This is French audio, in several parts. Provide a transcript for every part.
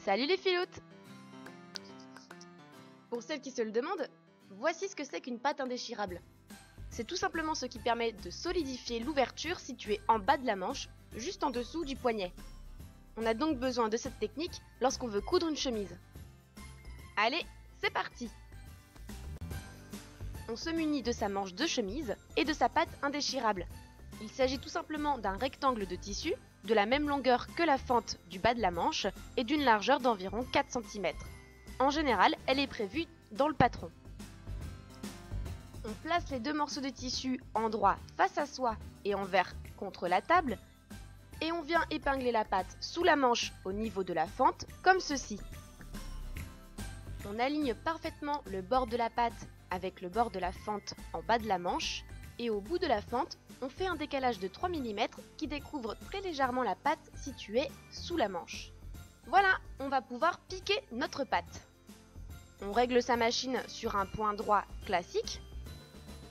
Salut les filoutes! Pour celles qui se le demandent, voici ce que c'est qu'une pâte indéchirable. C'est tout simplement ce qui permet de solidifier l'ouverture située en bas de la manche, juste en dessous du poignet. On a donc besoin de cette technique lorsqu'on veut coudre une chemise. Allez, c'est parti! On se munit de sa manche de chemise et de sa pâte indéchirable. Il s'agit tout simplement d'un rectangle de tissu, de la même longueur que la fente du bas de la manche et d'une largeur d'environ 4 cm. En général, elle est prévue dans le patron. On place les deux morceaux de tissu en droit face à soi et envers contre la table et on vient épingler la pâte sous la manche au niveau de la fente comme ceci. On aligne parfaitement le bord de la pâte avec le bord de la fente en bas de la manche et au bout de la fente, on fait un décalage de 3 mm qui découvre très légèrement la pâte située sous la manche. Voilà, on va pouvoir piquer notre pâte. On règle sa machine sur un point droit classique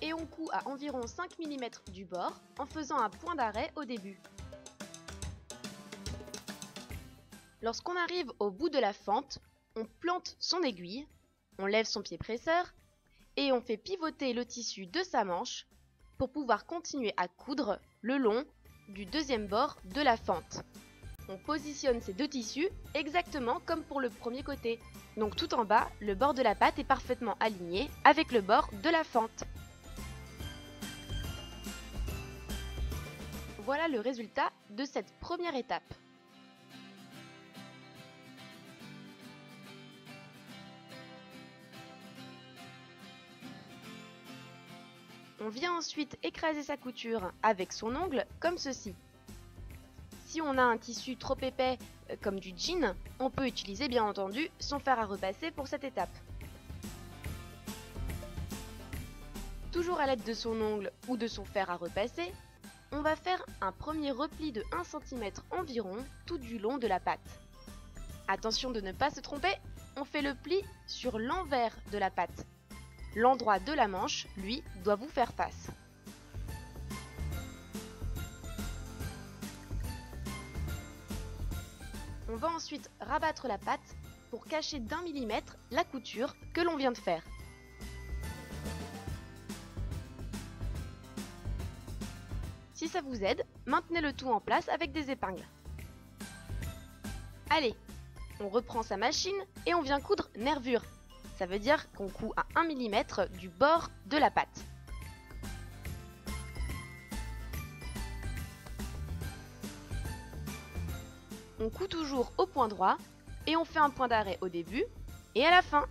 et on coud à environ 5 mm du bord en faisant un point d'arrêt au début. Lorsqu'on arrive au bout de la fente, on plante son aiguille, on lève son pied presseur et on fait pivoter le tissu de sa manche pour pouvoir continuer à coudre le long du deuxième bord de la fente. On positionne ces deux tissus exactement comme pour le premier côté. Donc tout en bas, le bord de la pâte est parfaitement aligné avec le bord de la fente. Voilà le résultat de cette première étape. On vient ensuite écraser sa couture avec son ongle comme ceci. Si on a un tissu trop épais comme du jean, on peut utiliser bien entendu son fer à repasser pour cette étape. Toujours à l'aide de son ongle ou de son fer à repasser, on va faire un premier repli de 1 cm environ tout du long de la pâte. Attention de ne pas se tromper, on fait le pli sur l'envers de la pâte. L'endroit de la manche, lui, doit vous faire face. On va ensuite rabattre la pâte pour cacher d'1 mm la couture que l'on vient de faire. Si ça vous aide, maintenez le tout en place avec des épingles. Allez, on reprend sa machine et on vient coudre nervure. Ça veut dire qu'on coud à 1 mm du bord de la pâte. On coud toujours au point droit et on fait un point d'arrêt au début et à la fin.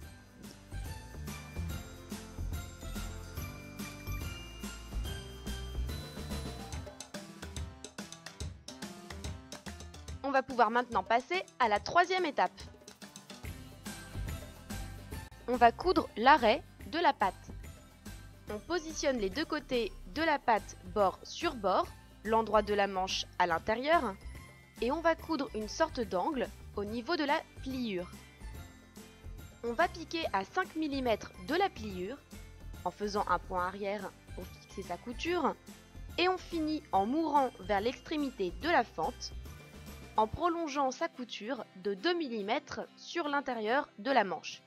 On va pouvoir maintenant passer à la troisième étape. On va coudre l'arrêt de la pâte. On positionne les deux côtés de la pâte bord sur bord, l'endroit de la manche à l'intérieur, et on va coudre une sorte d'angle au niveau de la pliure. On va piquer à 5 mm de la pliure en faisant un point arrière pour fixer sa couture et on finit en mourant vers l'extrémité de la fente en prolongeant sa couture de 2 mm sur l'intérieur de la manche.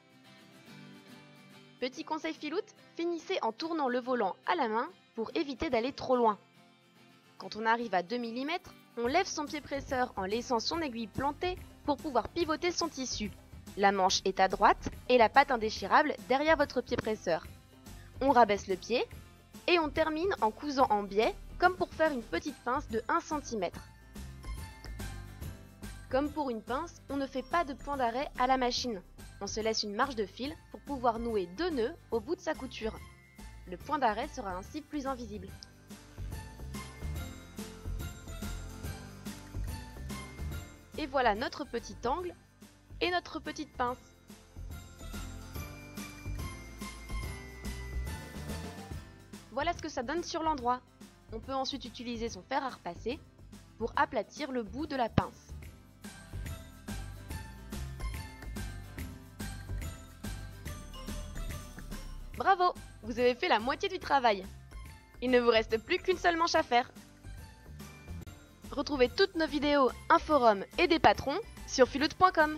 Petit conseil filoute, finissez en tournant le volant à la main pour éviter d'aller trop loin. Quand on arrive à 2 mm, on lève son pied presseur en laissant son aiguille plantée pour pouvoir pivoter son tissu. La manche est à droite et la pâte indéchirable derrière votre pied presseur. On rabaisse le pied et on termine en cousant en biais comme pour faire une petite pince de 1 cm. Comme pour une pince, on ne fait pas de point d'arrêt à la machine. On se laisse une marge de fil pour pouvoir nouer 2 nœuds au bout de sa couture. Le point d'arrêt sera ainsi plus invisible. Et voilà notre petit angle et notre petite pince. Voilà ce que ça donne sur l'endroit. On peut ensuite utiliser son fer à repasser pour aplatir le bout de la pince. Bravo, vous avez fait la moitié du travail. Il ne vous reste plus qu'une seule manche à faire. Retrouvez toutes nos vidéos, un forum et des patrons sur filoute.com.